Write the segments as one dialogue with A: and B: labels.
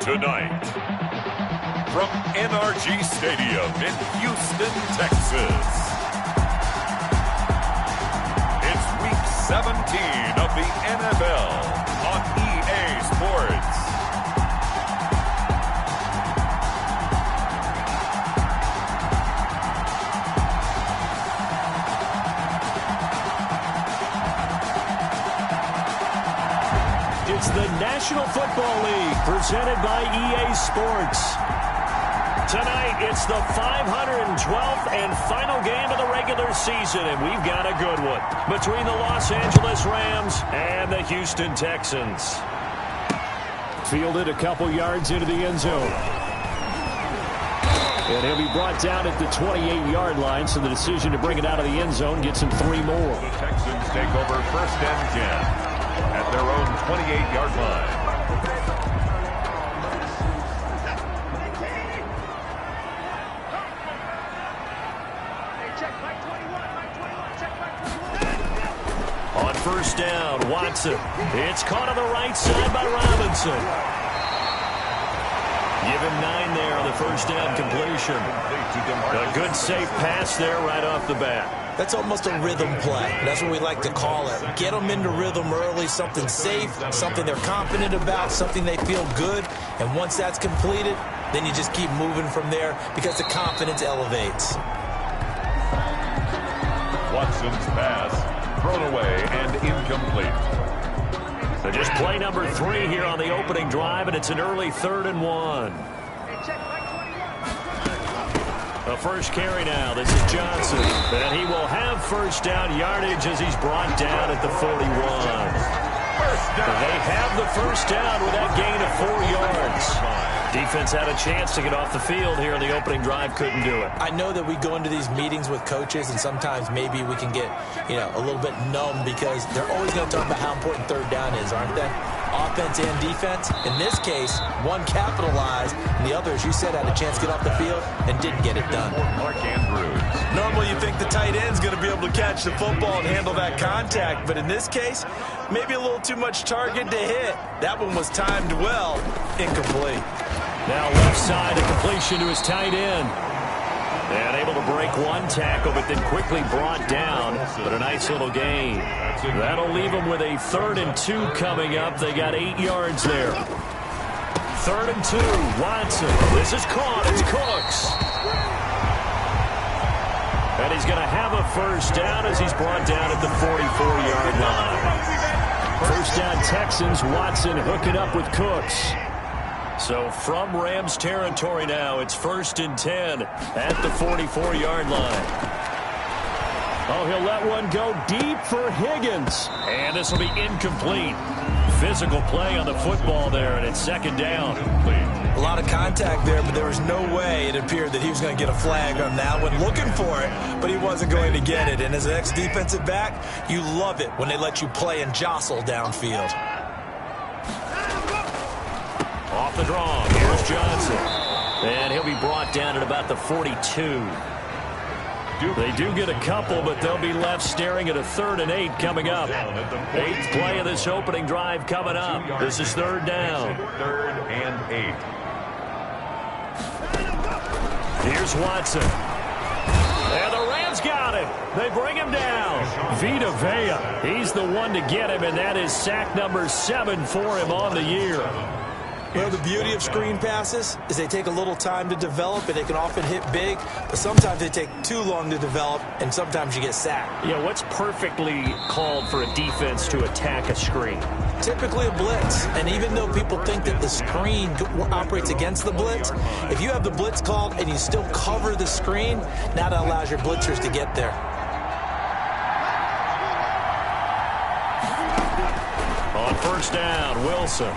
A: Tonight, from NRG Stadium in Houston, Texas, it's Week 17 of the NFL on EA Sports.
B: It's the National Football League presented by EA Sports. Tonight, it's the 512th and final game of the regular season, and we've got a good one between the Los Angeles Rams and the Houston Texans. Fielded a couple yards into the end zone. And he'll be brought down at the 28-yard line, so the decision to bring it out of the end zone gets him 3 more.
A: The Texans take over 1st and 10. At their own 28-yard line.
B: On 1st down, Watson. It's caught on the right side by Robinson. Give him 9 there on the 1st down completion. A good safe pass there right off the bat.
C: That's almost a rhythm play. That's what we like to call it. Get them into rhythm early, something safe, something they're confident about, something they feel good. And once that's completed, then you just keep moving from there because the confidence elevates.
A: Watson's pass thrown away and incomplete.
B: So just play number 3 here on the opening drive, and it's an early 3rd and 1. The first carry now. This is Johnson. And he will have 1st down yardage as he's brought down at the 41. They have the 1st down with that gain of 4 yards. Defense had a chance to get off the field here in the opening drive. Couldn't do it.
C: I know that we go into these meetings with coaches, and sometimes maybe we can get, a little bit numb because they're always going to talk about how important 3rd down is, aren't they? Offense and defense. In this case, one capitalized, and the other, as you said, had a chance to get off the field and didn't get it done.
A: Mark Andrews.
D: Normally you think the tight end's going to be able to catch the football and handle that contact, but in this case, maybe a little too much target to hit. That one was timed well. Incomplete.
B: Now left side, a completion to his tight end. And able to break one tackle, but then quickly brought down. But a nice little gain. That'll leave them with a 3rd and 2 coming up. They got 8 yards there. 3rd and 2, Watson. This is caught. It's Cooks. And he's going to have a 1st down as he's brought down at the 44-yard line. 1st down Texans. Watson hooking up with Cooks. So from Rams territory now, it's 1st and 10 at the 44-yard line. Oh, he'll let one go deep for Higgins. And this will be incomplete. Physical play on the football there, and it's 2nd down.
C: A lot of contact there, but there was no way it appeared that he was going to get a flag on that one. Looking for it, but he wasn't going to get it. And as an ex-defensive back, you love it when they let you play and jostle downfield.
B: Off the draw, here's Johnson. And he'll be brought down at about the 42. They do get a couple, but they'll be left staring at a 3rd and 8 coming up. 8th play of this opening drive coming up. This is 3rd down.
A: 3rd and 8.
B: Here's Watson. And the Rams got him. They bring him down. Vita Vea, he's the one to get him, and that is sack number 7 for him on the year.
C: Well, the beauty of screen passes is they take a little time to develop, and they can often hit big, but sometimes they take too long to develop, and sometimes you get sacked.
B: Yeah, what's perfectly called for a defense to attack a screen?
C: Typically a blitz, and even though people think that the screen operates against the blitz, if you have the blitz called and you still cover the screen, now that allows your blitzers to get there.
B: On 1st down, Wilson.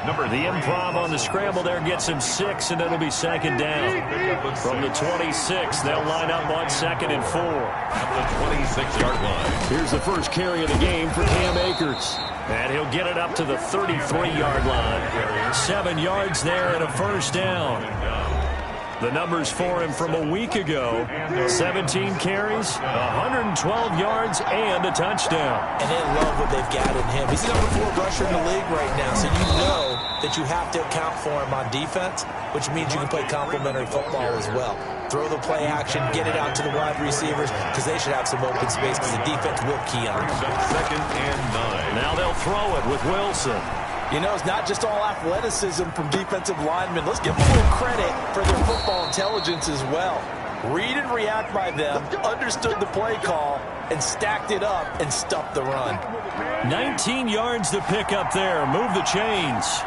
B: The improv on the scramble there gets him 6, and it'll be 2nd down. From the 26, they'll line up on 2nd and 4.
A: At the 26-yard line.
B: Here's the first carry of the game for Cam Akers. And he'll get it up to the 33-yard line. 7 yards there and a 1st down. The numbers for him from a week ago: 17 carries, 112 yards, and a touchdown.
C: And they love what they've got in him. He's the number 4 rusher in the league right now, so you know that you have to account for him on defense, which means you can play complementary football as well. Throw the play action, get it out to the wide receivers, because they should have some open space, because the defense will key on them.
A: 2nd and 9.
B: Now they'll throw it with Wilson.
D: You know, it's not just all athleticism from defensive linemen. Let's give them a little credit for their football intelligence as well. Read and react by them, understood the play call, and stacked it up and stuffed the run.
B: 19 yards to pick up there. Move the chains.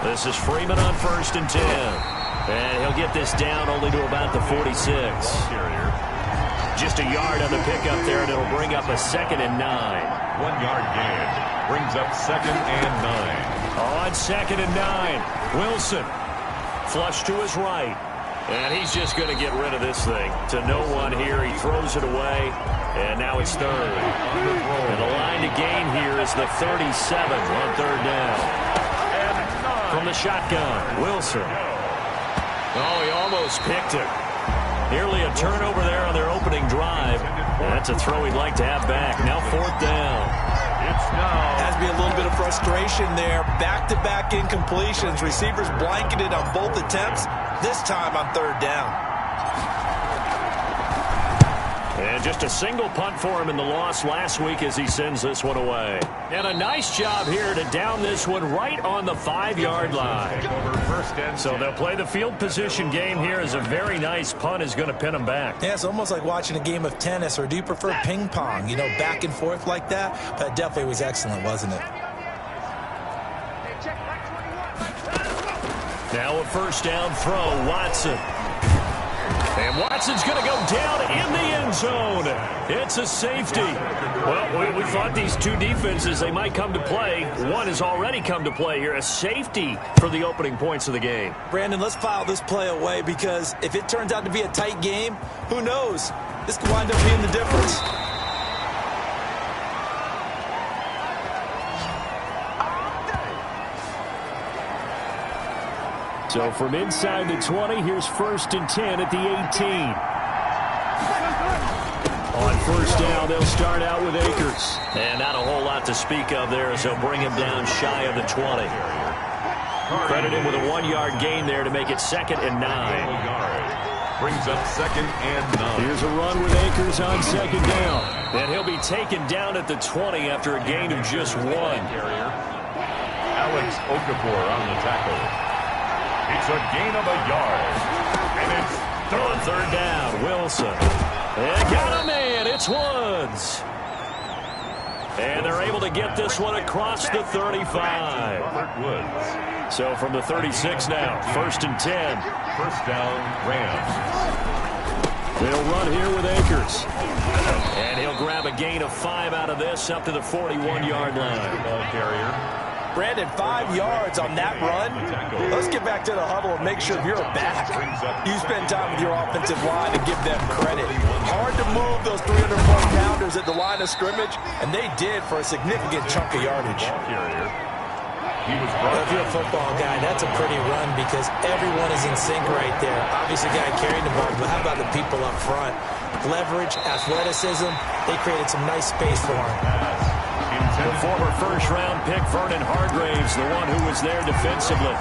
B: This is Freeman on 1st and 10. And he'll get this down only to about the 46. Just a yard on the pickup there, and it'll bring up a 2nd and 9.
A: 1 yard gain brings up 2nd and 9.
B: On 2nd and 9, Wilson flush to his right, and he's just going to get rid of this thing to no one here. He throws it away, and now it's 3rd. And the line to gain here is the 37 on 3rd down. From the shotgun, Wilson. Oh, he almost picked it. Nearly a turnover there on their opening drive. That's a throw he'd like to have back. Now 4th down.
D: Has to be a little bit of frustration there. Back-to-back incompletions. Receivers blanketed on both attempts. This time on 3rd down.
B: And just a single punt for him in the loss last week as he sends this one away. And a nice job here to down this one right on the 5-yard line. So they'll play the field position game here as a very nice punt is going to pin them back.
C: Yeah, it's almost like watching a game of tennis, or do you prefer ping pong? You know, back and forth like that? But it definitely was excellent, wasn't it?
B: Now a 1st down throw, Watson. And Watson's going to go down in the end zone. It's a safety. Well, we thought these two defenses, they might come to play. One has already come to play here. A safety for the opening points of the game.
D: Brandon, let's file this play away, because if it turns out to be a tight game, who knows? This could wind up being the difference.
B: So from inside the 20, here's 1st and 10 at the 18. On 1st down, they'll start out with Akers. And not a whole lot to speak of there as they'll bring him down shy of the 20. Credit him with a 1-yard gain there to make it 2nd and 9.
A: Brings up 2nd and 9.
B: Here's a run with Akers on 2nd down. And he'll be taken down at the 20 after a gain of just 1.
A: Alex Okafor on the tackle. It's a gain of a yard. And it's
B: on 3rd down, Wilson. And got a man. It's Woods. And they're able to get this one across the 35. So from the 36 now, 1st and 10.
A: 1st down, Rams.
B: They'll run here with Akers. And he'll grab a gain of 5 out of this up to the 41-yard line.
A: Ball carrier.
D: Brandon, 5 yards on that run. Let's get back to the huddle and make sure you're back. You spend time with your offensive line and give them credit. Hard to move those 300-pounders at the line of scrimmage, and they did for a significant chunk of yardage.
C: If you're a football guy, that's a pretty run, because everyone is in sync right there. Obviously, the guy carrying the ball, but how about the people up front? Leverage, athleticism, they created some nice space for him.
B: The former 1st-round pick, Vernon Hargraves, the one who was there defensively.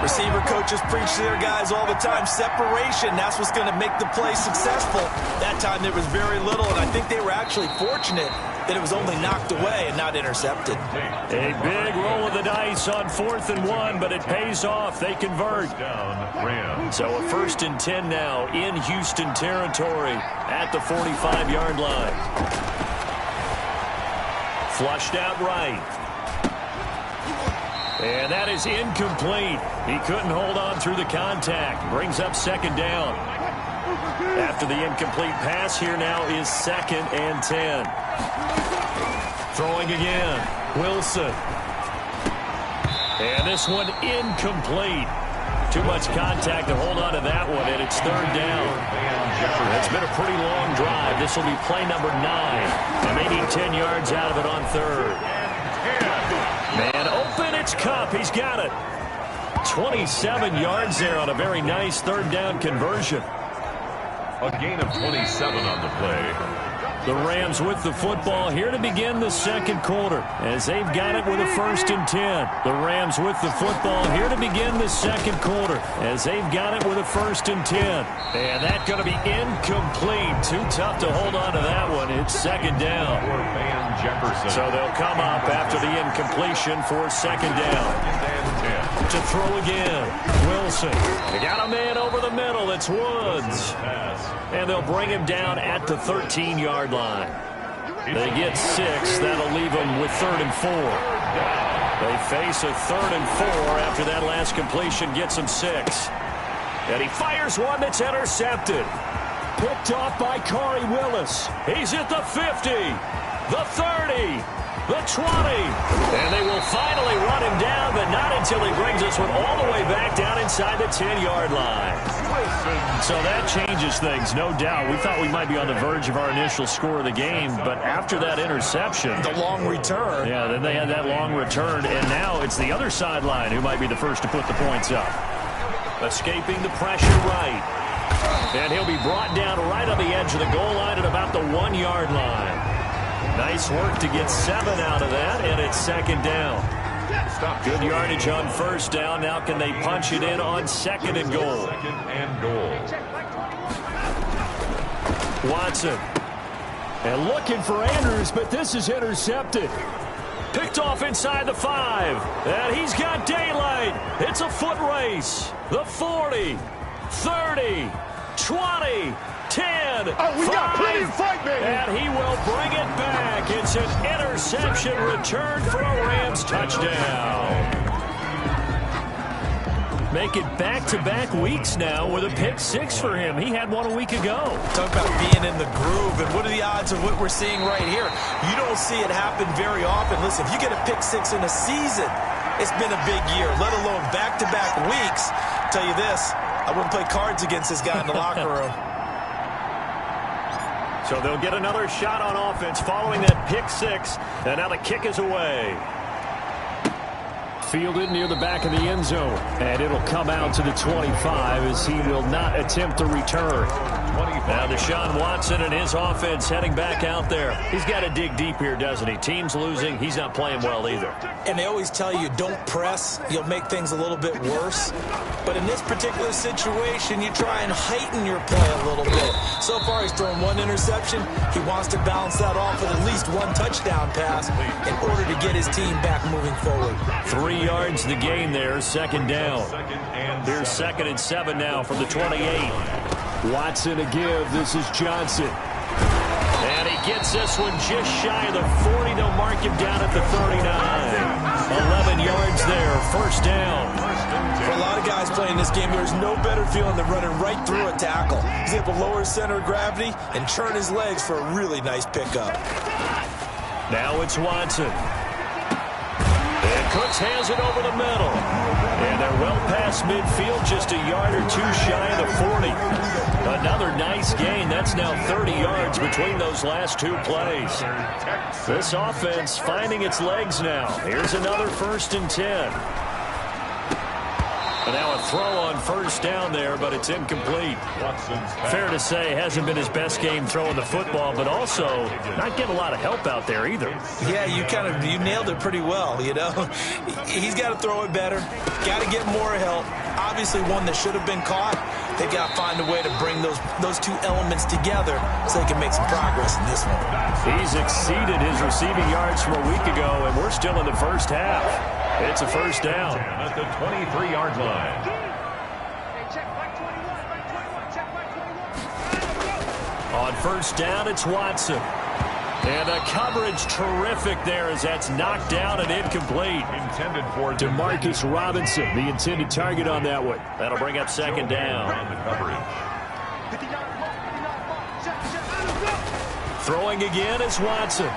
D: Receiver coaches preach to their guys all the time. Separation, that's what's going to make the play successful. That time there was very little, and I think they were actually fortunate that it was only knocked away and not intercepted.
B: A big roll of the dice on 4th and 1, but it pays off. They convert. So a 1st and 10 now in Houston territory at the 45-yard line. Flushed out right. And that is incomplete. He couldn't hold on through the contact. Brings up 2nd down. After the incomplete pass, here now is 2nd and 10. Throwing again. Wilson. And this one incomplete. Too much contact to hold on to that one, and it's 3rd down. It's been a pretty long drive. This will be play number 9, and they need 10 yards out of it on 3rd. Man open, it's Cup. He's got it. 27 yards there on a very nice third down conversion.
A: A gain of 27 on the play.
B: The Rams with the football here to begin the second quarter as they've got it with a 1st and 10. The Rams with the football here to begin the second quarter as they've got it with a 1st and 10. And that's going to be incomplete. Too tough to hold on to that one. It's 2nd down. So they'll come up after the incompletion for 2nd down. To throw again. Wilson. They got a man over the middle. It's Woods. And they'll bring him down at the 13-yard line. They get 6. That'll leave them with 3rd and 4. They face a 3rd and 4 after that last completion gets them 6. And he fires one that's intercepted. Picked off by Corey Willis. He's at the 50, the 30, the 20. And they will finally run him down, but not until he brings this one all the way back down inside the 10-yard line. So that changes things, no doubt. We thought we might be on the verge of our initial score of the game, but after that interception,
D: the long return.
B: Yeah, then they had that long return, and now it's the other sideline who might be the first to put the points up. Escaping the pressure right. And he'll be brought down right on the edge of the goal line at about the 1-yard line. Nice work to get 7 out of that, and it's 2nd down. Good yardage on 1st down. Now can they punch it in on 2nd and goal?
A: 2nd and goal.
B: Watson. And looking for Andrews, but this is intercepted. Picked off inside the 5. And he's got daylight. It's a foot race. The 40, 30, 20, 10,
A: we got plenty of fight, baby.
B: And he will bring it back. It's an interception return for a Rams touchdown. Make it back-to-back weeks now with a pick 6 for him. He had one a week ago.
D: Talk about being in the groove, and what are the odds of what we're seeing right here? You don't see it happen very often. Listen, if you get a pick 6 in a season, it's been a big year, let alone back-to-back weeks. I'll tell you this, I wouldn't play cards against this guy in the locker room.
B: So they'll get another shot on offense following that pick 6. And now the kick is away. Fielded near the back of the end zone. And it'll come out to the 25 as he will not attempt to return. Now Deshaun Watson and his offense heading back out there. He's got to dig deep here, doesn't he? Team's losing. He's not playing well either.
D: And they always tell you, don't press. You'll make things a little bit worse. But in this particular situation, you try and heighten your play a little bit. So far, he's thrown 1 interception. He wants to balance that off with at least 1 touchdown pass in order to get his team back moving forward.
B: 3 yards the gain there, 2nd down. Here's 2nd and 7 now from the 28. Watson a give. This is Johnson. And he gets this one just shy of the 40. They'll mark him down at the 39. 11 yards there, 1st down.
D: For a lot of guys playing this game, there's no better feeling than running right through a tackle. He's able to lower his center of gravity and turn his legs for a really nice pickup.
B: Now it's Watson. And Cooks has it over the middle. And they're well past midfield, just a yard or 2 shy of the 40. Another nice gain. That's now 30 yards between those last 2 plays. This offense finding its legs now. Here's another 1st and 10. And now a throw on 1st down there, but it's incomplete. Fair to say, hasn't been his best game throwing the football, but also not getting a lot of help out there either.
D: Yeah, you nailed it pretty well, you know. He's got to throw it better. Got to get more help. Obviously one that should have been caught. They've got to find a way to bring those 2 elements together so they can make some progress in this one.
B: He's exceeded his receiving yards from a week ago, and we're still in the 1st half. It's a 1st down.
A: At the 23-yard line.
B: On 1st down, it's Watson. And the coverage terrific there as that's knocked down and incomplete.
A: Intended for
B: Demarcus Robinson, the intended target on that one. That'll bring up 2nd down.
A: On the coverage.
B: Throwing again is Watson.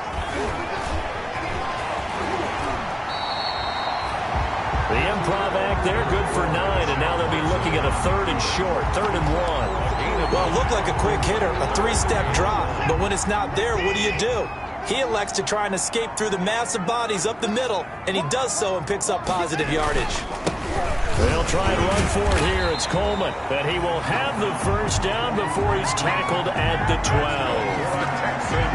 B: The improv act there, good for 9, and now they'll be looking at a 3rd and short, 3rd and 1.
D: Well, it looked like a quick hitter, a 3-step drop, but when it's not there, what do? He elects to try and escape through the massive bodies up the middle, and he does so and picks up positive yardage.
B: They'll try and run for it here. It's Coleman. And he will have the first down before he's tackled at the 12.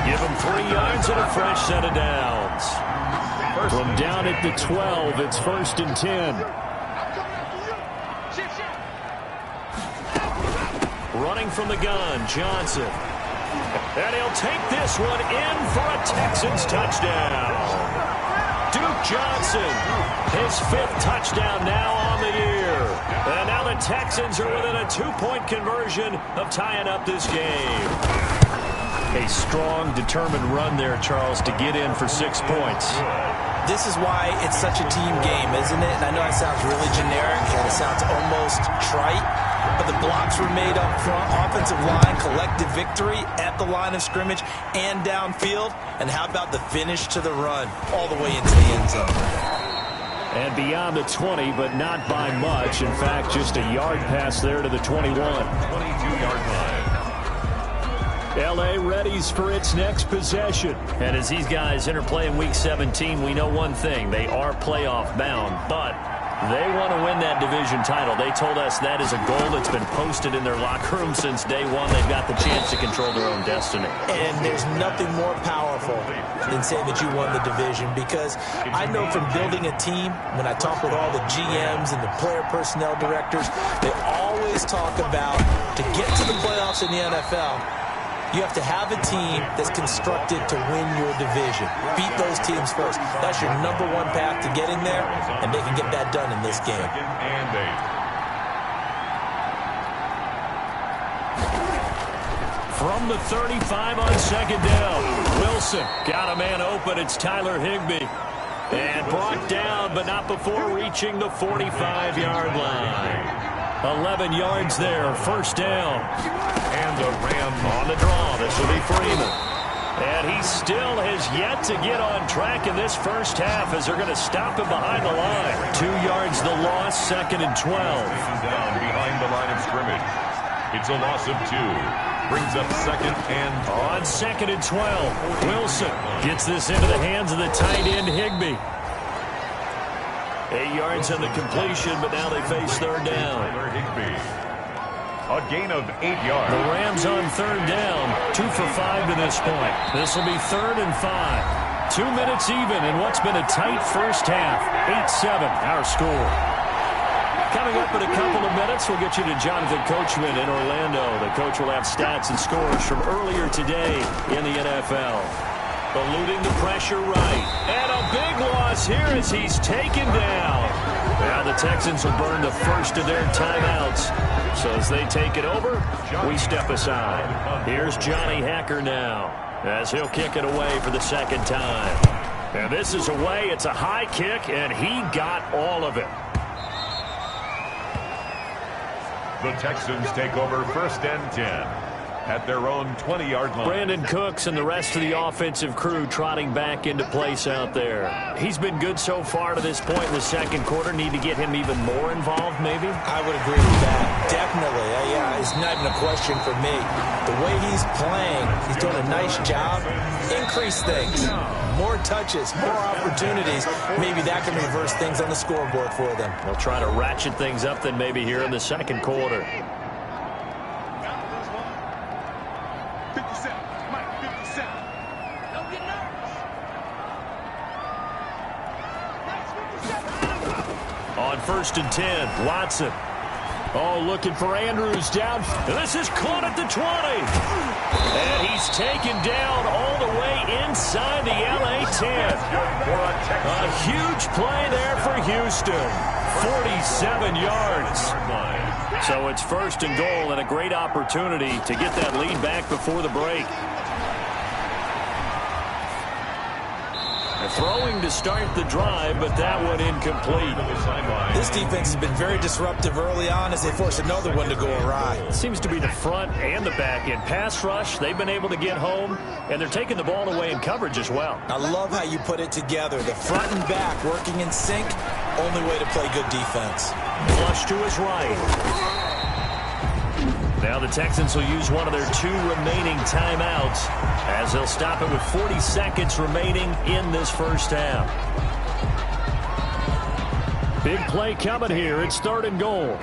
B: Give him 3 yards and a fresh set of downs. From down at the 12, it's 1st and 10. Running from the gun, Johnson. And he'll take this one in for a Texans touchdown. Duke Johnson, his 5th touchdown now on the year. And now the Texans are within a 2-point conversion of tying up this game. A strong, determined run there, Charles, to get in for 6 points.
C: This is why it's such a team game, isn't it? And I know it sounds really generic and it sounds almost trite, but the blocks were made up front, offensive line, collective victory at the line of scrimmage and downfield. And how about the finish to the run all the way into the end zone?
B: And beyond the 20, but not by much. In fact, just a yard pass there to the 21.
A: 22-yard line.
B: L.A. readies for its next possession. And as these guys interplay in Week 17, we know one thing. They are playoff bound, but they want to win that division title. They told us that is a goal that's been posted in their locker room since day one. They've got the chance to control their own destiny.
C: And there's nothing more powerful than saying that you won the division, because I know from building a team, when I talk with all the GMs and the player personnel directors, they always talk about to get to the playoffs in the NFL, you have to have a team that's constructed to win your division. Beat those teams first. That's your #1 path to getting there, and they can get that done in this game.
B: From the 35 on 2nd down, Wilson got a man open. It's Tyler Higbee. And brought down, but not before reaching the 45-yard line. 11 yards there, 1st down.
A: And the Rams
B: on the draw. This will be Freeman. And he still has yet to get on track in this first half as they're going to stop him behind the line. 2 yards the loss, 2nd and 12.
A: Down behind the line of scrimmage. It's a loss of 2. Brings up 2nd and...
B: On 2nd and 12, Wilson gets this into the hands of the tight end, Higbee. 8 yards on the completion, but now they face 3rd down.
A: A gain of 8 yards.
B: The Rams on 3rd down, 2 for 5 to this point. This will be 3rd and 5. 2 minutes even in what's been a tight first half. 8-7, our score. Coming up in a couple of minutes, we'll get you to Jonathan Coachman in Orlando. The coach will have stats and scores from earlier today in the NFL. Eluding the pressure right. And a big loss here as he's taken down. Now the Texans will burn the first of their timeouts. So as they take it over, we step aside. Here's Johnny Hacker now as he'll kick it away for the 2nd time. And this is away. It's a high kick, and he got all of it.
A: The Texans take over 1st and 10. At their own 20-yard line.
B: Brandon Cooks and the rest of the offensive crew trotting back into place out there. He's been good so far to this point in the 2nd quarter. Need to get him even more involved, maybe?
C: I would agree with that. Definitely. Yeah, it's not even a question for me. The way he's playing, he's doing a nice job. Increase things. More touches, more opportunities. Maybe that can reverse things on the scoreboard for them.
B: They'll try to ratchet things up then maybe here in the 2nd quarter. On 1st and 10, Watson. Oh, looking for Andrews down. This is caught at the 20. And he's taken down all the way inside the LA 10. A huge play there for Houston. 47 yards. So it's 1st and goal and a great opportunity to get that lead back before the break. Throwing to start the drive, but that one incomplete.
C: This defense has been very disruptive early on as they force another one to go awry.
B: Seems to be the front and the back end. Pass rush, they've been able to get home, and they're taking the ball away in coverage as well.
C: I love how you put it together. The front and back working in sync, only way to play good defense.
B: Flush to his right. Now the Texans will use one of their 2 remaining timeouts as they'll stop it with 40 seconds remaining in this first half. Big play coming here. It's 3rd and goal.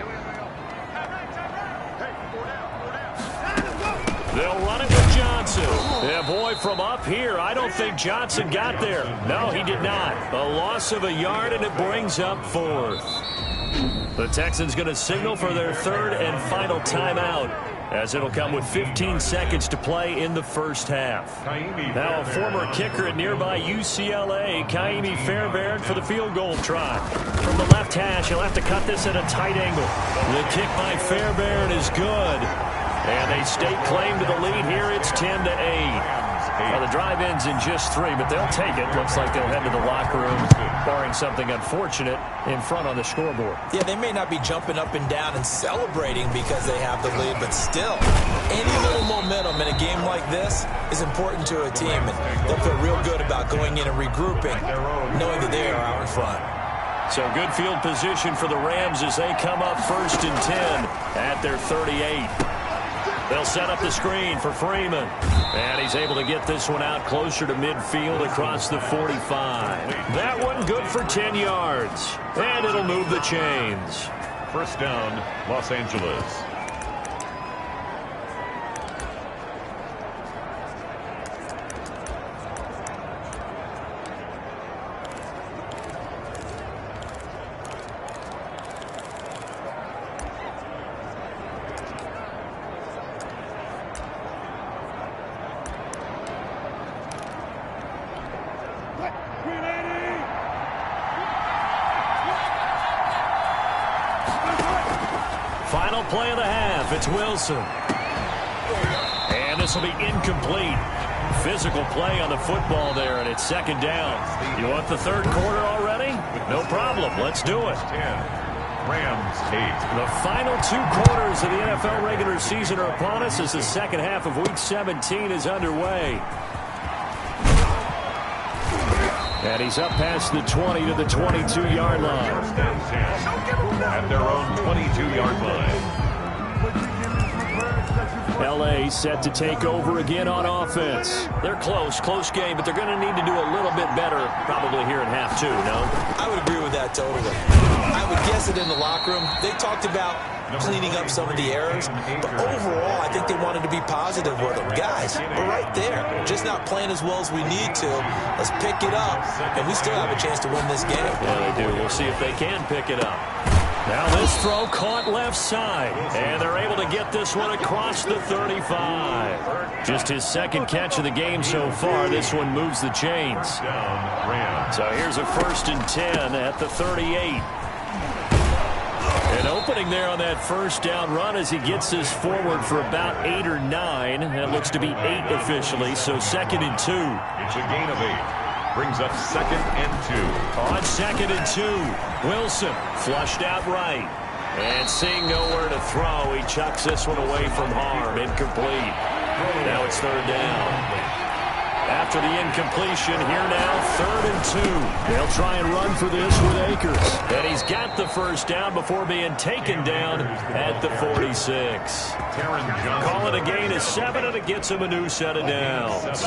B: They'll run it with Johnson. Yeah, boy, from up here, I don't think Johnson got there. No, he did not. A loss of a yard, and it brings up 4th. The Texans going to signal for their 3rd and final timeout, as it'll come with 15 seconds to play in the first half. Now a former kicker at nearby UCLA, Kaimi Fairbairn, for the field goal try. From the left hash, he'll have to cut this at a tight angle. The kick by Fairbairn is good. And they stake claim to the lead here. It's 10-8. Well, the drive ends in just 3, but they'll take it. Looks like they'll head to the locker room, barring something unfortunate in front on the scoreboard.
C: Yeah, they may not be jumping up and down and celebrating because they have the lead, but still, any little momentum in a game like this is important to a team, and they'll feel real good about going in and regrouping, knowing that they are out in front.
B: So good field position for the Rams as they come up 1st and 10 at their 38. They'll set up the screen for Freeman. And he's able to get this one out closer to midfield across the 45. That one good for 10 yards. And it'll move the chains.
A: 1st down, Los Angeles.
B: Final play of the half. It's Wilson. And this will be incomplete. Physical play on the football there, and it's 2nd down. You want the 3rd quarter already? No problem. Let's do it.
A: 10. Rams 8.
B: The final 2 quarters of the NFL regular season are upon us as the 2nd half of Week 17 is underway. And he's up past the 20 to the 22-yard line.
A: 1st and 10 at their own 22-yard line.
B: L.A. set to take over again on offense. They're close game, but they're going to need to do a little bit better probably here in half 2, no?
C: I would agree with that totally. I would guess it in the locker room. They talked about cleaning up some of the errors, but overall, I think they wanted to be positive with them. Guys, we're right there. Just not playing as well as we need to. Let's pick it up, and we still have a chance to win this game.
B: Yeah, they do. We'll see if they can pick it up. Now this throw caught left side, and they're able to get this one across the 35. Just his 2nd catch of the game so far. This one moves the chains. So here's a 1st and 10 at the 38. An opening there on that 1st down run as he gets this forward for about 8 or 9. It looks to be 8 officially, so 2nd and 2.
A: It's a gain of 8. Brings up 2nd and 2.
B: On 2nd and 2, Wilson flushed out right. And seeing nowhere to throw, he chucks this one away from harm. Incomplete. Now it's 3rd down. After the incompletion, here now, 3rd and 2. They'll try and run for this with Akers. And he's got the 1st down before being taken down at the 46. Call it a gain of 7, and it gets him a new set of downs.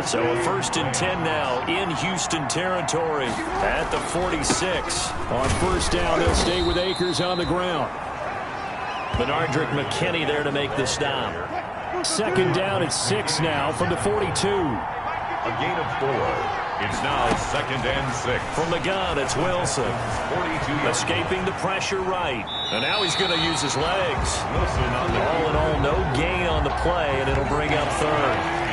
B: So a 1st and 10 now in Houston territory at the 46. On 1st down, they'll stay with Akers on the ground. Benardrick McKinney there to make the stop. 2nd down at 6 now from the 42.
A: A gain of 4. It's now 2nd and 6.
B: From the gun, it's Wilson.
A: 42
B: escaping the pressure right. And now he's going to use his legs. All in all, no gain on the play, and it'll bring up 3rd.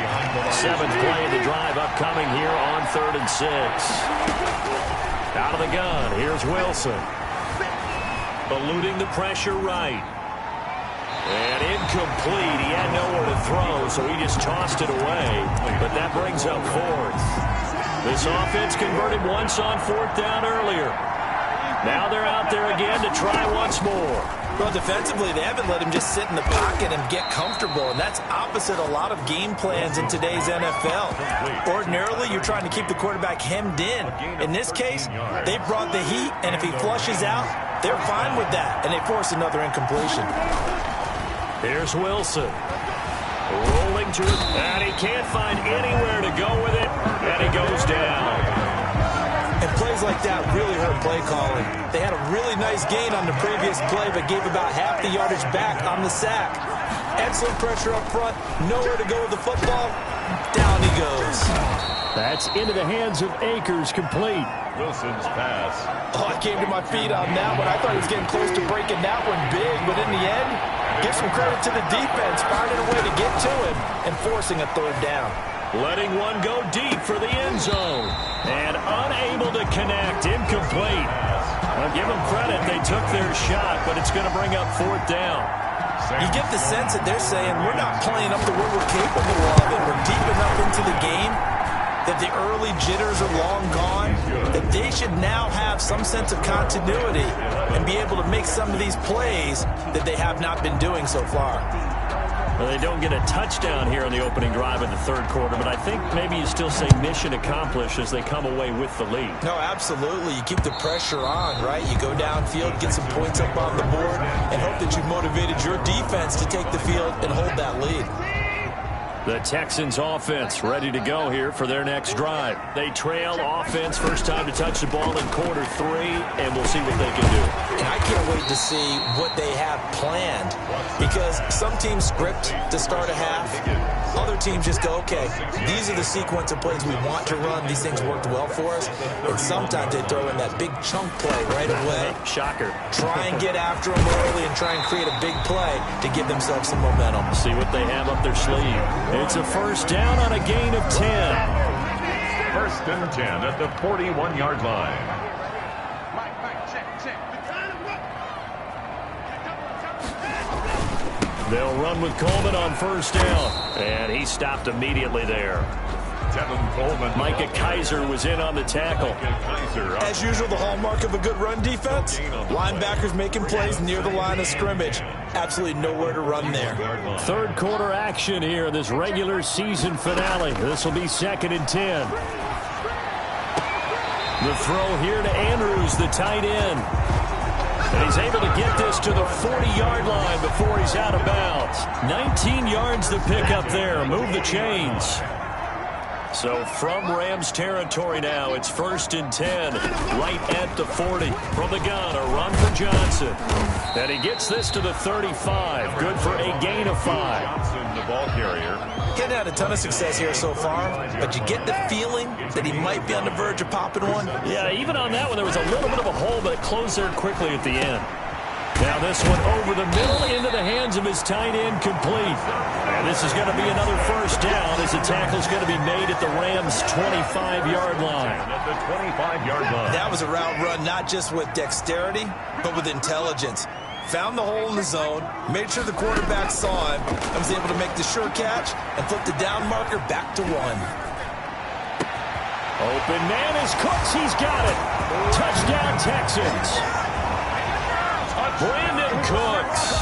B: 7th play of the drive upcoming here on 3rd and 6. Out of the gun, here's Wilson. Eluding the pressure right. And incomplete. He had nowhere to throw, so he just tossed it away. But that brings up 4th. This offense converted once on 4th down earlier. Now they're out there again to try once more.
C: Well, defensively, they haven't let him just sit in the pocket and get comfortable, and that's opposite a lot of game plans in today's NFL. Ordinarily, you're trying to keep the quarterback hemmed in. In this case, they brought the heat, and if he flushes out, they're fine with that, and they force another incompletion.
B: Here's Wilson. Rolling to it, and he can't find anywhere to go with it, and he goes down.
C: And plays like that really hurt play calling. They had a really nice gain on the previous play, but gave about half the yardage back on the sack. Excellent pressure up front. Nowhere to go with the football. Down he goes.
B: That's into the hands of Akers, complete.
A: Wilson's pass.
D: Oh, I came to my feet on that one. I thought he was getting close to breaking that one big, but in the end, give some credit to the defense, finding a way to get to him and forcing a third down.
B: Letting one go deep for the end zone. And unable to connect. Incomplete. I'll give them credit. They took their shot, but it's going to bring up fourth down.
C: You get the sense that they're saying we're not playing up to what we're capable of, and we're deep enough into the game that the early jitters are long gone, that they should now have some sense of continuity and be able to make some of these plays that they have not been doing so far.
B: Well, they don't get a touchdown here on the opening drive in the third quarter, but I think maybe you still say mission accomplished as they come away with the lead.
C: No, absolutely. You keep the pressure on, right? You go downfield, get some points up on the board, and hope that you've motivated your defense to take the field and hold that lead.
B: The Texans offense ready to go here for their next drive. They trail offense, first time to touch the ball in quarter three, and we'll see what they can do.
C: And I can't wait to see what they have planned, because some teams script to start a half. Other teams just go, okay, these are the sequence of plays we want to run. These things worked well for us. And sometimes they throw in that big chunk play right away.
B: Shocker.
C: Try and get after them early and try and create a big play to give themselves some momentum.
B: See what they have up their sleeve. It's a first down on a gain of 10.
A: First and 10 at the 41-yard line.
B: They'll run with Coleman on first down. And he stopped immediately there.
A: Tevin Coleman.
B: Micah Kaiser was in on the tackle.
C: As usual, the hallmark of a good run defense, linebackers making plays near the line of scrimmage. Absolutely nowhere to run there.
B: Third quarter action here, this regular season finale. This will be 2nd and 10. The throw here to Andrews, the tight end. And he's able to get this to the 40-yard line before he's out of bounds. 19 yards to pick up there. Move the chains. So from Rams territory now, it's 1st and 10, right at the 40. From the gun, a run for Johnson. And he gets this to the 35. Good for a gain of 5.
A: Johnson, the ball carrier.
C: Getting had a ton of success here so far, but you get the feeling that he might be on the verge of popping one.
B: Yeah, even on that one, there was a little bit of a hole, but it closed there quickly at the end. Now this one over the middle into the hands of his tight end, complete. And this is going to be another first down as the tackle's going to be made at the Rams' 25-yard line.
A: At the 25-yard line.
C: That was a route run not just with dexterity, but with intelligence. Found the hole in the zone, made sure the quarterback saw him, and was able to make the sure catch and flip the down marker back to 1.
B: Open man is Cooks. He's got it. Touchdown, Texans. Brandon Cooks,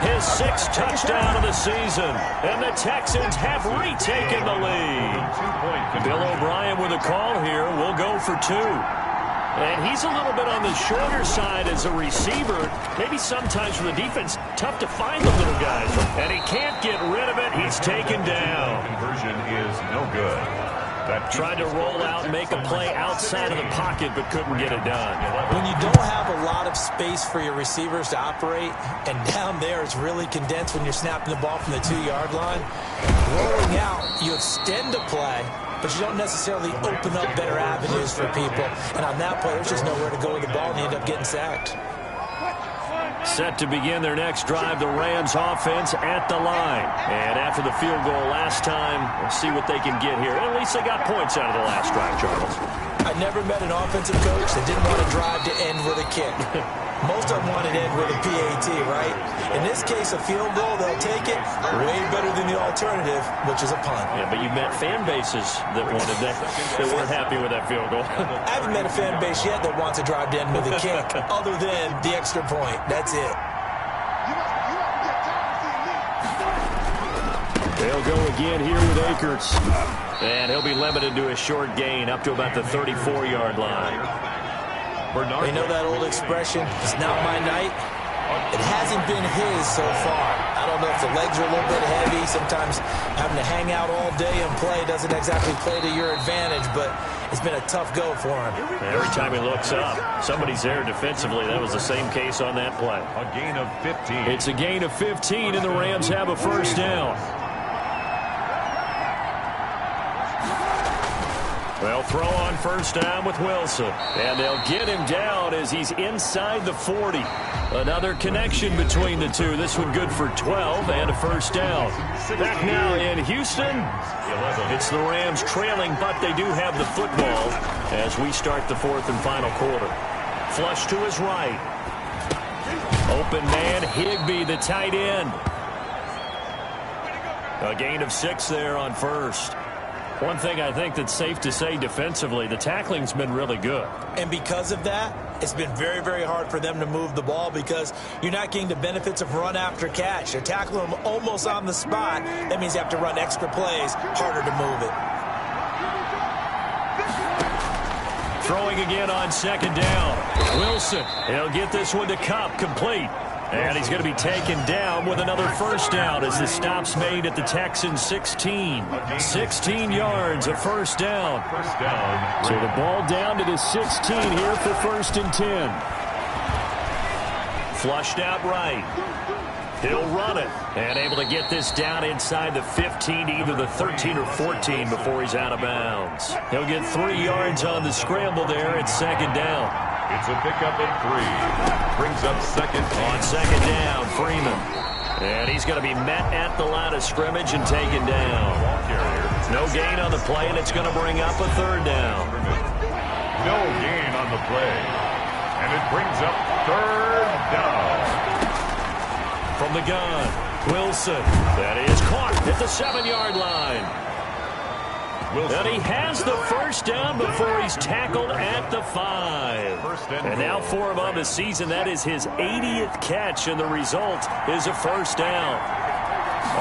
B: his 6th touchdown of the season, and the Texans have retaken the lead. Bill O'Brien with a call here. We'll go for 2. And he's a little bit on the shorter side as a receiver. Maybe sometimes for the defense, tough to find the little guys. And he can't get rid of it. He's taken down.
A: Conversion is no good.
B: Tried to roll out and make a play outside of the pocket, but couldn't get it done.
C: When you don't have a lot of space for your receivers to operate, and down there it's really condensed when you're snapping the ball from the 2-yard line, rolling out, you extend the play, but you don't necessarily open up better avenues for people. And on that play, there's just nowhere to go with the ball, and you end up getting sacked.
B: Set to begin their next drive, the Rams offense at the line. And after the field goal last time, we'll see what they can get here. At least they got points out of the last drive, Charles.
C: I never met an offensive coach that didn't want to drive to end with a kick. Most of them wanted to end with a PAT, right? In this case, a field goal, they'll take it way better than the alternative, which is a punt.
B: Yeah, but you met fan bases that wanted that weren't happy with that field goal.
C: I haven't met a fan base yet that wants to drive to end with a kick, other than the extra point. That's it.
B: They'll go again here with Akers. And he'll be limited to a short gain up to about the 34-yard line.
C: You know that old expression, it's not my night? It hasn't been his so far. I don't don't know if the legs are a little bit heavy. Sometimes having to hang out all day and play doesn't exactly play to your advantage, but it's been a tough go for him.
B: Every time he looks up, somebody's there defensively. That was the same case on that play.
A: A gain of 15.
B: It's a gain of 15, and the Rams have a first down. They'll throw on first down with Wilson. And they'll get him down as he's inside the 40. Another connection between the two. This one good for 12 and a first down. Back now in Houston. It's the Rams trailing, but they do have the football as we start the fourth and final quarter. Flush to his right. Open man, Higbee, the tight end. A gain of 6 there on first. One thing I think that's safe to say defensively, the tackling's been really good.
C: And because of that, it's been very, very hard for them to move the ball because you're not getting the benefits of run after catch. They're tackling them almost on the spot. That means you have to run extra plays, harder to move it.
B: Throwing again on second down. Wilson, he'll get this one to Kupp, complete. And he's going to be taken down with another first down as the stop's made at the Texans' 16. 16 yards, a first down. So the ball down to the 16 here for first and 10. Flushed out right. He'll run it. And able to get this down inside the 15, either the 13 or 14 before he's out of bounds. He'll get 3 yards on the scramble there at second down.
A: It's a pickup of 3. Brings up second.
B: On second down, Freeman. And he's going to be met at the line of scrimmage and taken down. No gain on the play, and it's going to bring up a third down.
A: No gain on the play. And it brings up third down.
B: From the gun, Wilson. That is caught at the 7-yard line.
A: Wilson.
B: And he has the first down before he's tackled at the 5. And now for him on the season, that is his 80th catch, and the result is a first down.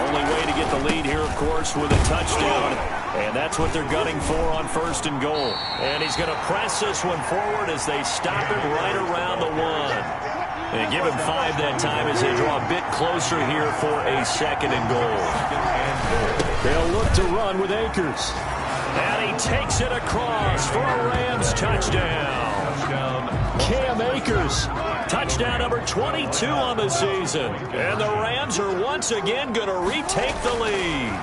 B: Only way to get the lead here, of course, with a touchdown. And that's what they're gunning for on first and goal. And he's going to press this one forward as they stop him right around the 1. And give him 5 that time as they draw a bit closer here for a second and goal. They'll look to run with Akers. And he takes it across for a Rams touchdown. Cam Akers, touchdown number 22 on the season. And the Rams are once again going to retake the lead.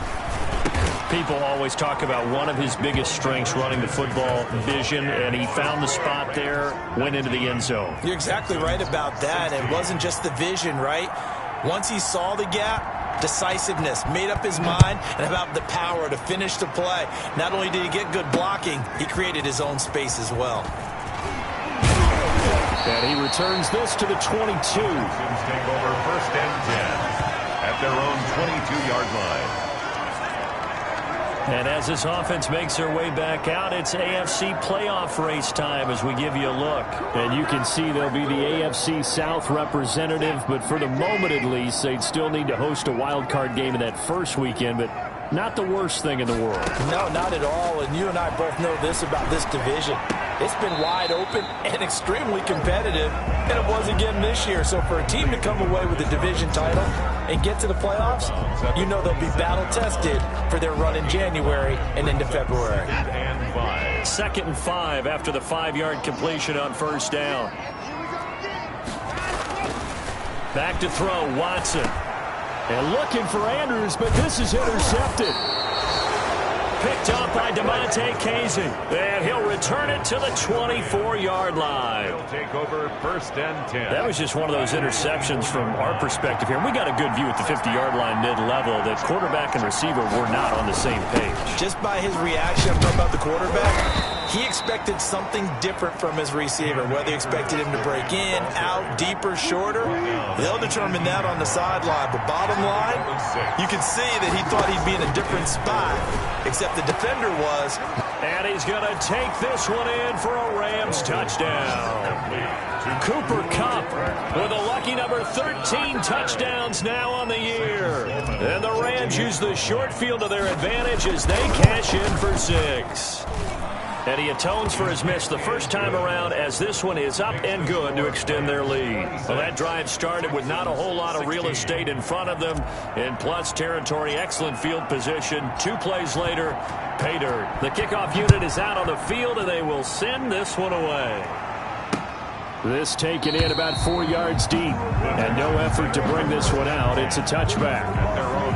B: People always talk about one of his biggest strengths, running the football, vision, and he found the spot there, went into the end zone.
C: You're exactly right about that. It wasn't just the vision, right? Once he saw the gap, decisiveness, made up his mind, and about the power to finish the play. Not only did he get good blocking, he created his own space as well.
B: And he returns this to the 22.
A: Take over first and 10 at their own 22-yard line.
B: And as this offense makes their way back out, it's AFC playoff race time as we give you a look. And you can see they'll be the AFC South representative, but for the moment at least, they'd still need to host a wild card game in that first weekend, but not the worst thing in the world.
C: No, not at all. And you and I both know this about this division. It's been wide open and extremely competitive, and it was again this year. So for a team to come away with the division title and get to the playoffs, you know they'll be battle-tested for their run in January and into February.
B: 2nd and 5 after the 5-yard completion on first down. Back to throw, Watson. And looking for Andrews, but this is intercepted. Picked up by DeMonte Casey. And he'll return it to the 24-yard line.
A: He'll take over first and 10.
B: That was just one of those interceptions from our perspective here. We got a good view at the 50-yard line mid-level that quarterback and receiver were not on the same page.
C: Just by his reaction, I'm talking about the quarterback, he expected something different from his receiver. Whether he expected him to break in, out, deeper, shorter, they'll determine that on the sideline. But bottom line, you can see that he thought he'd be in a different spot, except the defender was.
B: And he's going to take this one in for a Rams touchdown. Cooper Kupp with a lucky number 13 touchdowns now on the year. And the Rams use the short field to their advantage as they cash in for 6. And he atones for his miss the first time around, as this one is up and good to extend their lead. Well, that drive started with not a whole lot of real estate in front of them. In plus territory, excellent field position. 2 plays later, pay dirt. The kickoff unit is out on the field, and they will send this one away. This taken in about 4 yards deep, and no effort to bring this one out. It's a touchback.
A: Their own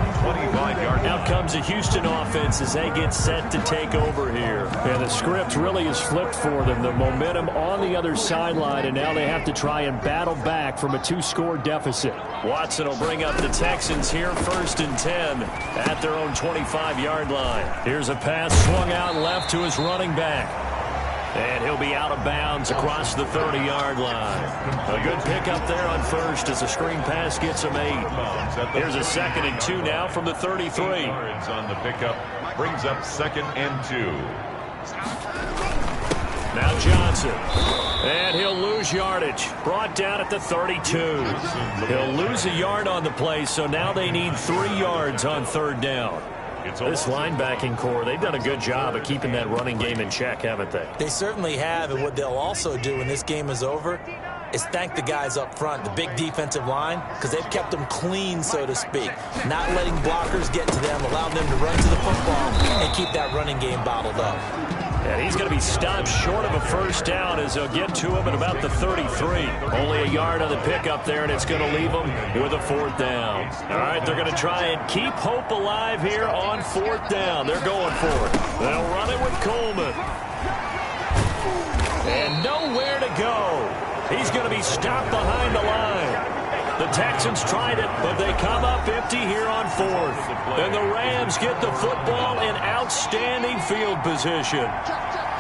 A: 25-yard.
B: Out comes the Houston offense as they get set to take over here. And the script really is flipped for them. The momentum on the other sideline, and now they have to try and battle back from a 2-score deficit. Watson will bring up the Texans here, 1st and 10 at their own 25-yard line. Here's a pass swung out left to his running back. And he'll be out of bounds across the 30-yard line. A good pickup there on first as the screen pass gets him 8. Here's a 2nd and 2 now from the 33.
A: Yards on the pickup brings up 2nd and 2.
B: Now Johnson. And he'll lose yardage. Brought down at the 32. He'll lose a yard on the play, so now they need 3 yards on 3rd down. This linebacking core, they've done a good job of keeping that running game in check, haven't they?
C: They certainly have, and what they'll also do when this game is over is thank the guys up front, the big defensive line, because they've kept them clean, so to speak. Not letting blockers get to them, allowing them to run to the football and keep that running game bottled up.
B: And he's going to be stopped short of a 1st down as they'll get to him at about the 33. Only a yard on the pickup there, and it's going to leave them with a 4th down. All right, they're going to try and keep hope alive here on 4th down. They're going for it. They'll run it with Coleman. And nowhere to go. He's going to be stopped behind the line. The Texans tried it, but they come up empty here on 4th. And the Rams get the football in outstanding field position.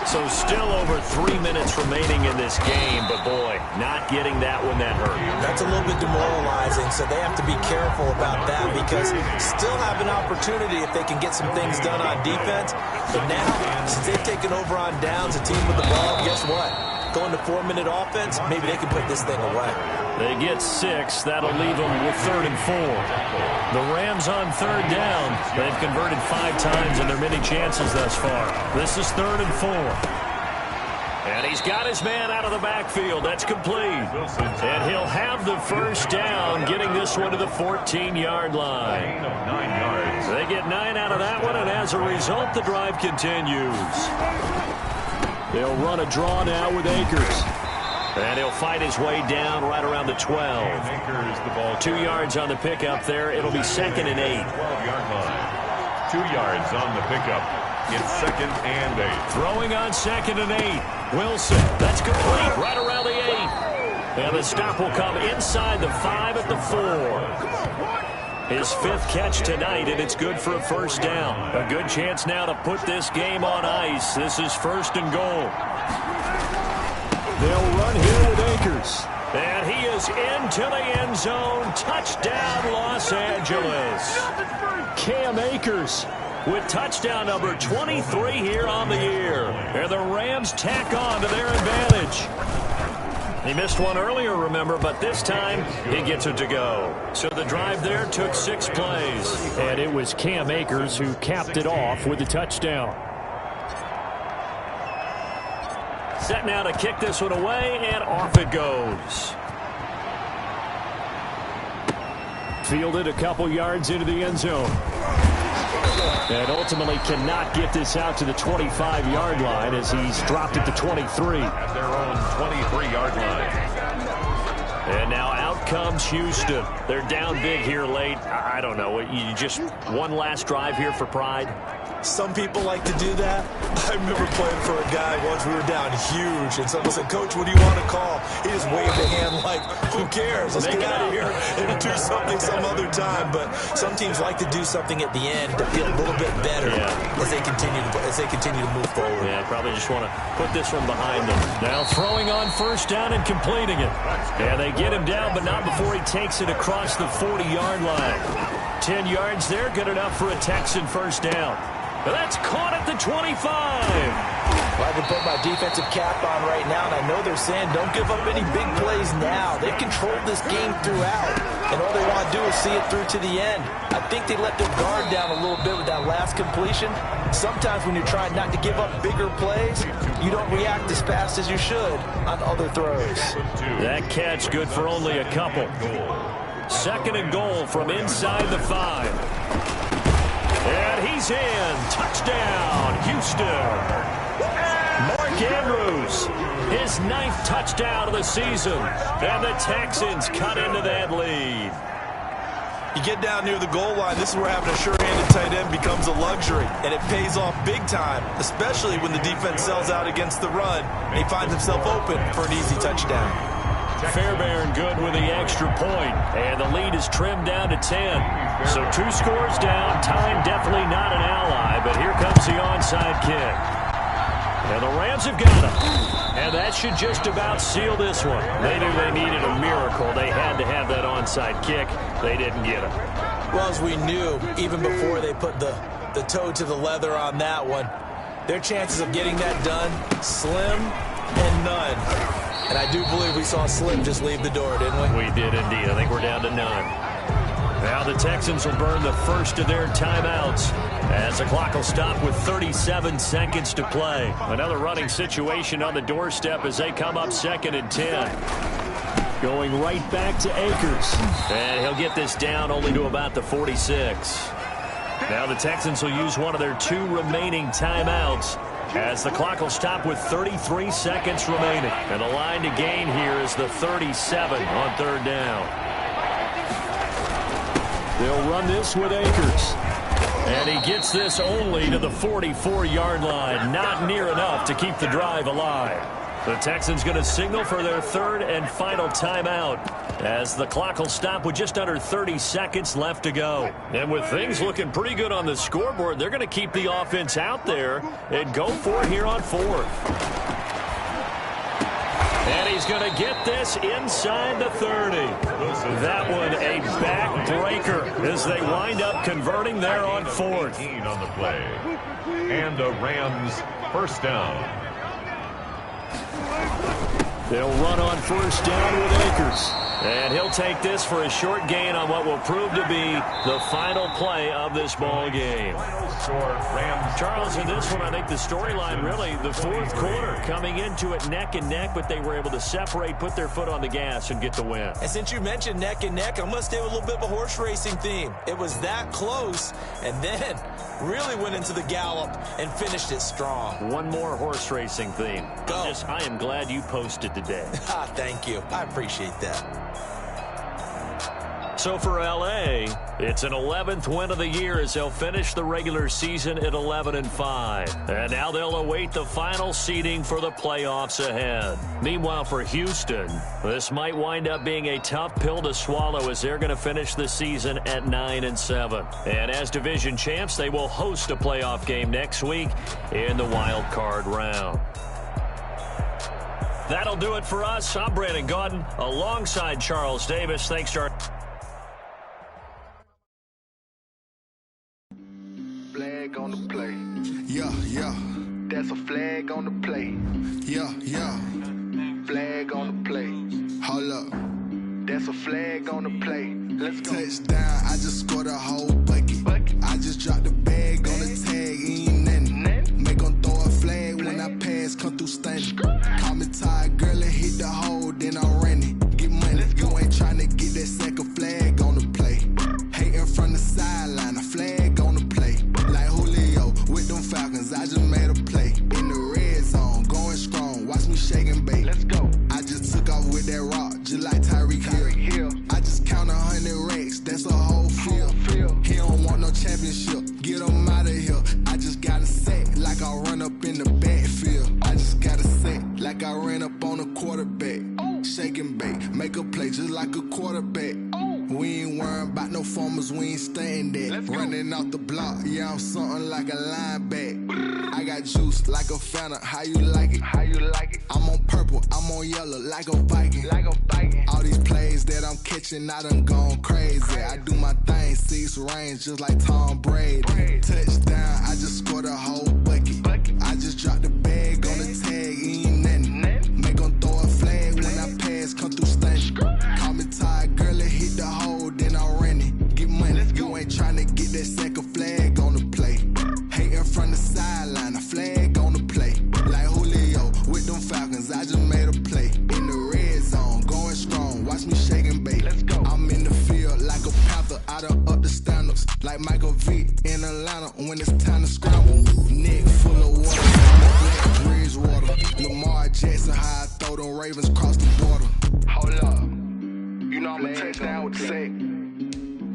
B: So still over 3 minutes remaining in this game, but boy, not getting that one that hurt.
C: That's a little bit demoralizing, so they have to be careful about that because still have an opportunity if they can get some things done on defense. But now, since they've taken over on downs, a team with the ball, guess what? Going to 4-minute offense, maybe they can put this thing away.
B: They get 6. That'll leave them with 3rd and 4. The Rams on 3rd down. They've converted 5 times in their many chances thus far. This is 3rd and 4. And he's got his man out of the backfield. That's complete. And he'll have the 1st down, getting this one to the 14-yard line.
A: 9 yards.
B: They get 9 out of that one, and as a result, the drive continues. They'll run a draw now with Akers. And he'll fight his way down right around the 12. 2 yards on the pickup there. It'll be 2nd and 8.
A: 12-yard line. 2 yards on the pickup. It's 2nd and 8.
B: Throwing on 2nd and 8. Wilson. That's complete. Right around the 8. And the stop will come inside the 5 at the 4. His 5th catch tonight, and it's good for a 1st down. A good chance now to put this game on ice. This is 1st and goal. They'll run here with Akers. And he is into the end zone. Touchdown, Los Angeles. Cam Akers with touchdown number 23 here on the year. And the Rams tack on to their advantage. He missed one earlier, remember, but this time he gets it to go. So the drive there took 6 plays. And it was Cam Akers who capped it off with the touchdown. Set now to kick this one away, and off it goes. Fielded a couple yards into the end zone. And ultimately cannot get this out to the 25-yard line as he's dropped at the 23.
A: At their own 23-yard line.
B: And now out comes Houston. They're down big here late. I don't know. You just one last drive here for pride.
C: Some people like to do that. I remember playing for a guy once. We were down huge, and someone said, "Coach, what do you want to call?" He just waved a hand like, "Who cares? Let's get out of here and do something some other time." But some teams like to do something at the end to feel a little bit better as they continue to move forward.
B: Yeah, probably just want to put this one behind them. Now throwing on 1st down and completing it. And they get him down, but not before he takes it across the 40-yard line. 10 yards there, good enough for a Texan 1st down. That's caught at the 25.
C: Well, I can put my defensive cap on right now, and I know they're saying don't give up any big plays now. They've controlled this game throughout, and all they want to do is see it through to the end. I think they let their guard down a little bit with that last completion.
D: sometimes when you're trying not to give up bigger plays, you don't react as fast as you should on other throws.
B: That catch good for only a couple. 2nd and goal from inside the 5. And he's in. Touchdown, Houston. Mark Andrews, his 9th touchdown of the season. And the Texans cut into that lead.
D: You get down near the goal line, this is where having a sure-handed tight end becomes a luxury, and it pays off big time, especially when the defense sells out against the run, and he finds himself open for an easy touchdown.
B: Fairbairn good with the extra point, and the lead is trimmed down to 10. So 2 scores down, time definitely not an ally, but here comes the onside kick. And the Rams have got him. And that should just about seal this one. They knew they needed a miracle. They had to have that onside kick. They didn't get it.
C: Well, as we knew, even before they put the toe to the leather on that one, their chances of getting that done, slim and none. And I do believe we saw Slim just leave the door, didn't we?
B: We did indeed. I think we're down to none. Now the Texans will burn the first of their timeouts as the clock will stop with 37 seconds to play. Another running situation on the doorstep as they come up 2nd and 10. Going right back to Akers. And he'll get this down only to about the 46. Now the Texans will use one of their 2 remaining timeouts as the clock will stop with 33 seconds remaining. And the line to gain here is the 37 on 3rd down. They'll run this with Akers. And he gets this only to the 44-yard line. Not near enough to keep the drive alive. The Texans going to signal for their 3rd and final timeout as the clock will stop with just under 30 seconds left to go. And with things looking pretty good on the scoreboard, they're going to keep the offense out there and go for it here on 4th. And he's going to get this inside the 30. That one a backbreaker as they wind up converting there on 4th.
A: On the play. And the Rams first down.
B: They'll run on 1st down with Akers. And he'll take this for a short gain on what will prove to be the final play of this ball game. Charles, in this one, I think the storyline really, the 4th quarter, coming into it neck and neck, but they were able to separate, put their foot on the gas, and get the win.
C: And since you mentioned neck and neck, I'm going to stay with a little bit of a horse racing theme. It was that close, and then really went into the gallop and finished it strong.
B: One more horse racing theme.
C: Go.
B: I am glad you posted today.
C: Thank you. I appreciate that.
B: So for L.A., it's an 11th win of the year as they'll finish the regular season at 11-5. And now they'll await the final seeding for the playoffs ahead. Meanwhile, for Houston, this might wind up being a tough pill to swallow as they're going to finish the season at 9-7. And as division champs, they will host a playoff game next week in the wild card round. That'll do it for us. I'm Brandon Gaudin alongside Charles Davis. Thanks to our...
E: Flag on the play.
F: Yeah, yeah.
E: That's a flag on the play.
F: Yeah, yeah.
E: Flag on the play.
F: Hold up.
E: That's a flag on the play. Let's go.
F: Touchdown, I just scored a whole bucket. I just dropped the bag on the tag, ain't nothing. Make them throw a flag when I pass, come through stunning. Call me tired, girl, and hit the hole, then I'm running. Get money, you ain't trying to get that second flag on the play. Hating from the sideline, a flag on the play. Like Julio with them Falcons, I just made a play. In the red zone, going strong, watch me shake and bake.
E: Let's go.
F: I just took off with that rock, just like Tyreek Hill. I just count 100 racks, that's a whole field. He don't want no championship, get him out of here. I just got a set, like I run up in the backfield. I just got a set, like I ran up on a quarterback. Shake and bake, make a play just like a quarterback. We ain't worrying about no formers, we ain't staying there. Running out the block, yeah, I'm something like a linebacker. I got juice like a Fanta, how you like it?
E: How you like it?
F: I'm on purple, I'm on yellow, like a Viking.
E: Like a Viking.
F: All these plays that I'm catching, I done gone crazy. I do my thing, 6 range, just like Tom Brady. Touchdown, I just scored a whole bucket. I just dropped the bag on the tag, ain't nothing. Make them throw a flag when I pass, come through stunning. Call me tired, girl, and hit the hole, then I'm running. Get money, you ain't trying to get that second flag on the play. Hating from the Ravens cross the border.
E: Hold up. You know I'm a touchdown with the sack.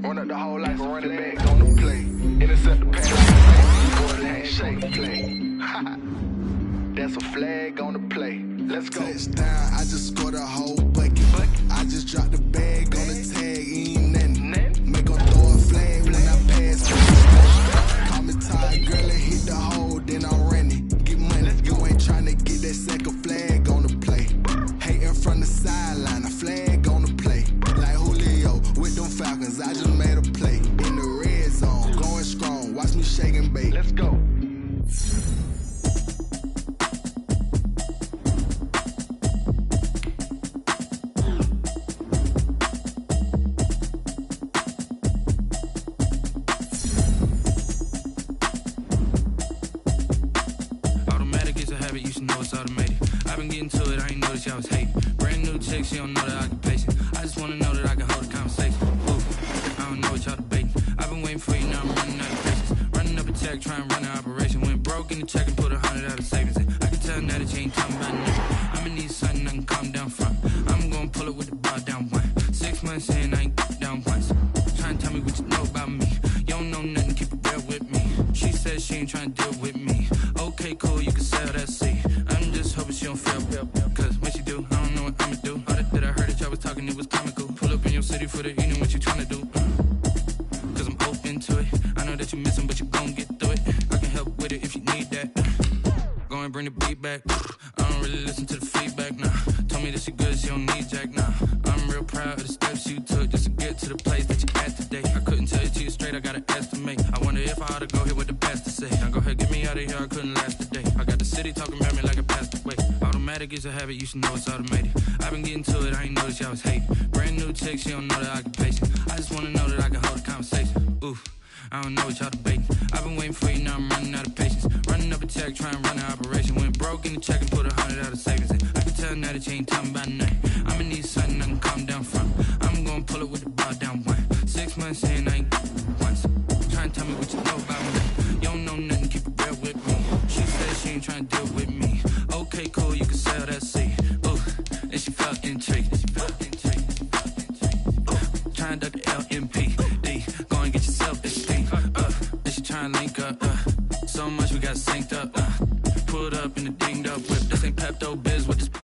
E: Run up the hole like a running back on the play. Intercept the pass like a boy, handshake play. That's a flag on the play. Let's go.
F: Touchdown, I just scored a whole bucket. I just dropped the bag on the tag, ain't nothing. Make her throw a flag when I pass. Call me tired, girl, and hit the hole, then I'm running. Get money, you ain't tryna get that second flag on the play. Hating from the sideline, a flag on the play. Like Julio with them Falcons, I just made a play. In the red zone, going strong, watch me shake and bake.
E: Let's go.
G: I was hating. Brand new chick, she don't know the occupation. I just wanna know that I can hold a conversation. Ooh, I don't know what y'all debating. I've been waiting for you, now I'm running out of patience. Running up a check, trying to run an operation. Went broke in the check and put 100 out of savings in. I can tell now that you ain't talking about nothing. I'ma need something I can calm down from. I'm gonna pull it with the bar down one. 6 months in, I ain't down once. Trying to tell me what you know about me. You don't know nothing, keep it real with me. She said she ain't trying to deal with me. Okay, cool, you can sell that seat. I'm just hoping she don't feel. Cause when she do, I don't know what I'ma do. All that I heard that y'all was talking, it was comical. Pull up in your city for the evening, what you tryna do? Cause I'm open to it. I know that you missing, but you gon' get through it. I can help with it if you need that. Go and bring the beat back. I don't really listen to the feedback, nah. Told me that she good, she don't need jack, nah. I'm real proud of the steps you took just to get to the place that you at today. I couldn't tell it to you straight, I gotta estimate. I wonder if I ought to go here with the best to say. Now go ahead, get me out of here, I couldn't last a day. I got the city talking about me like I passed away. Automatic is a habit, you should know it's automated. I've been getting to it, I ain't noticed y'all was hating. Brand new chick, she don't know the occupation. I just wanna know that I can hold a conversation. Ooh, I don't know what y'all debating. I've been waiting for you, now I'm running out of patience. Running up a check, trying to run an operation. Went broke in the check and put 100 out of savings in. I can tell now that you ain't talking about nothing. I'ma need something I can calm down from. I'm gonna pull it with the bar down one. 6 months in, I ain't once. Trying to tell me what you know about me. You don't know nothing, keep it real with me. She said she ain't trying to deal with me. Okay, cool, you can sell that seat. Ooh, and she felt intrigued. Trying to duck the LMPD. Go and get yourself esteem. And she trying to link up. So much we got synced up. Pulled up in the dinged up whip. This ain't Pepto Biz with this.